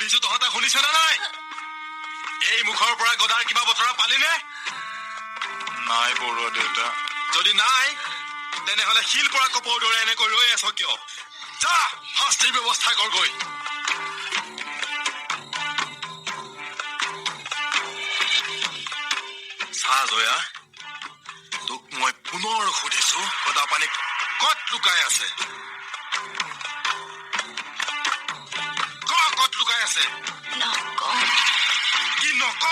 সুধিছো তহঁতে শুনিছ না নাই? এই মুখৰ পৰা গদাৰ কিবা বতৰা পালিনে? নাই বৰুৱা দেউতা। যদি নাই তেনেহলে শিল পৰা কপৌৰ দৰে এনেকৈ ৰৈ আছ কিয়? যা শাস্তিৰ ব্যৱস্থা কৰগৈ। চা জয়া, তোক মই পুনৰ সুধিছো গদাপানী কত লুকাই আছে? কত লুকাই আছে? কি নক?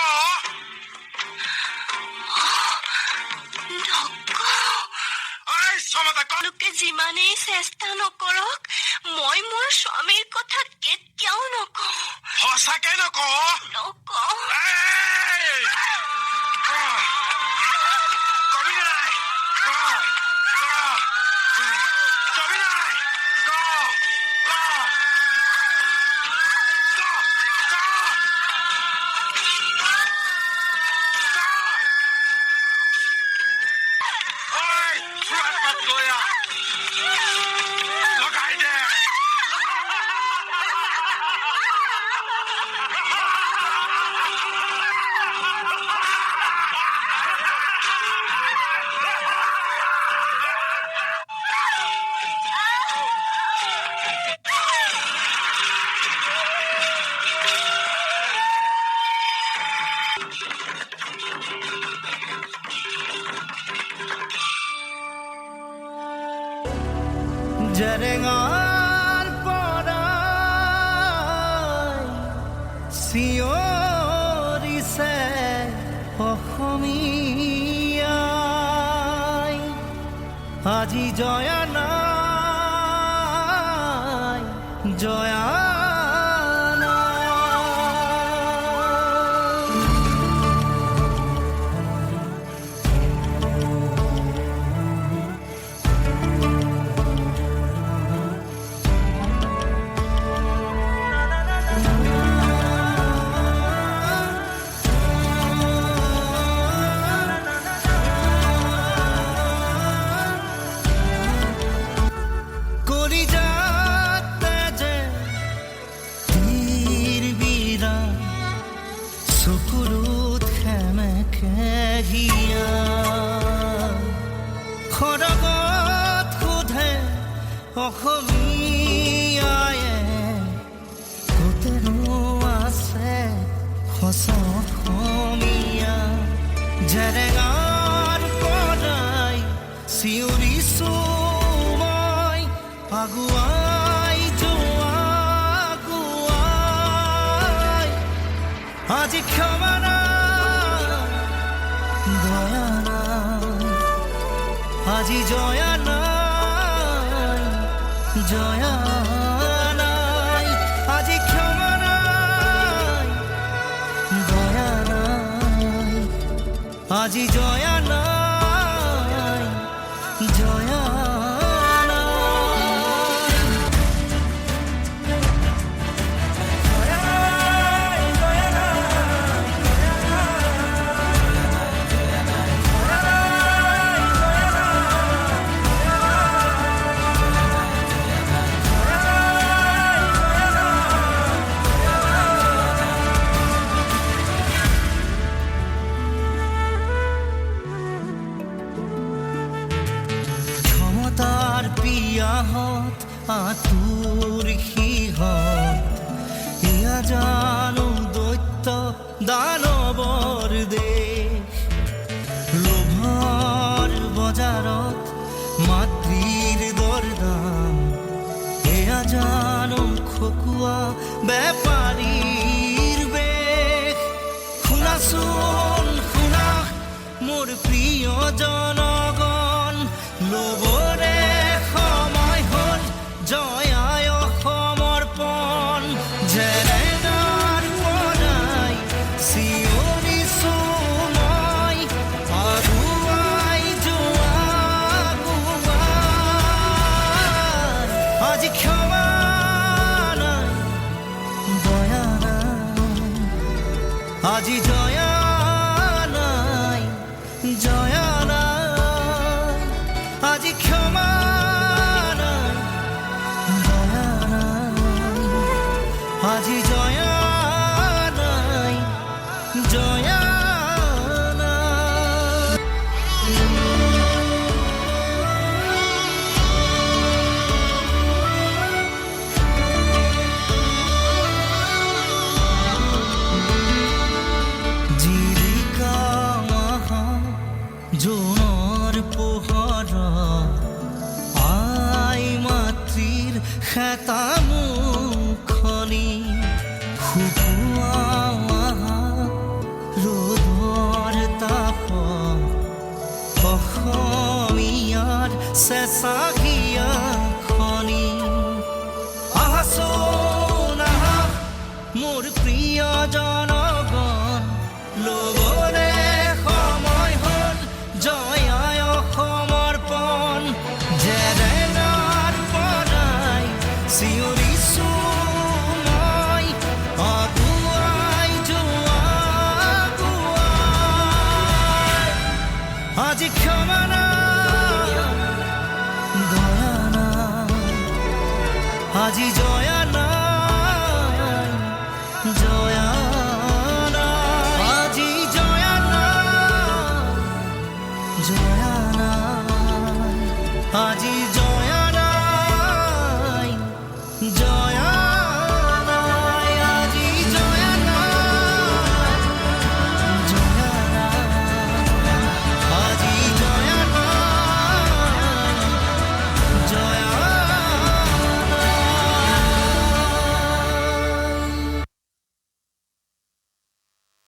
লোকে যিমানেই চেষ্টা নকৰক মই মোৰ স্বামীৰ কথা কেতিয়াও নকওঁ। সঁচাকে নকওঁ? নকওঁ। কবি নাই? কবি নাই? লগাই দে। জেৰেঙাৰ পৰাই চিঞৰিছে অসমীয়াই, আজি জয়া নাই, জয়া চকুৰত সেমেকে হিয়া খড়গত সোধে অসমীয়ায়ে, কতেনো আছে সঁচা অসমীয়া? জেৰেঙাৰ পৰাই চিঞৰিছো মই, আগুৱাই যোৱা আগুৱাই, আজি ক্ষমা নাই, দয়া নাই, আজি জয়া নাই, জয়া নাই, আজি ক্ষমা নাই, দয়া নাই, আজি জয়া নাই, জয়া ক্ষমতাৰ পিয়াহত আঁতুৰ সিহঁত, এয়া জানো দৈত্য দানৱৰ দেশ? লোভৰ বজাৰত মাতৃৰ দৰদাম, এয়া জানো খকুৱা বেপাৰীৰ বেশ? শুনাচোন শুনা মোৰ প্ৰিয় জনগণ, লোভৰে সময় হ'ল জয়াই সমৰ্পণ। জেৰেঙাৰ পৰাই চিঞৰিছো মই, আগুৱাই যোৱা আগুৱাই, আজি ক্ষমা নাই, দয়া নাই, আজি জয়া নাই, জয়া নাই, আজি ক্ষমা নাই, দয়া নাই, আজি জয়া জোনৰ পোহৰত আই মাতৃৰ খেতা মুখনি শুকুৱা ৰ'দৰ তাপত অসমীয়াৰ চেঁচা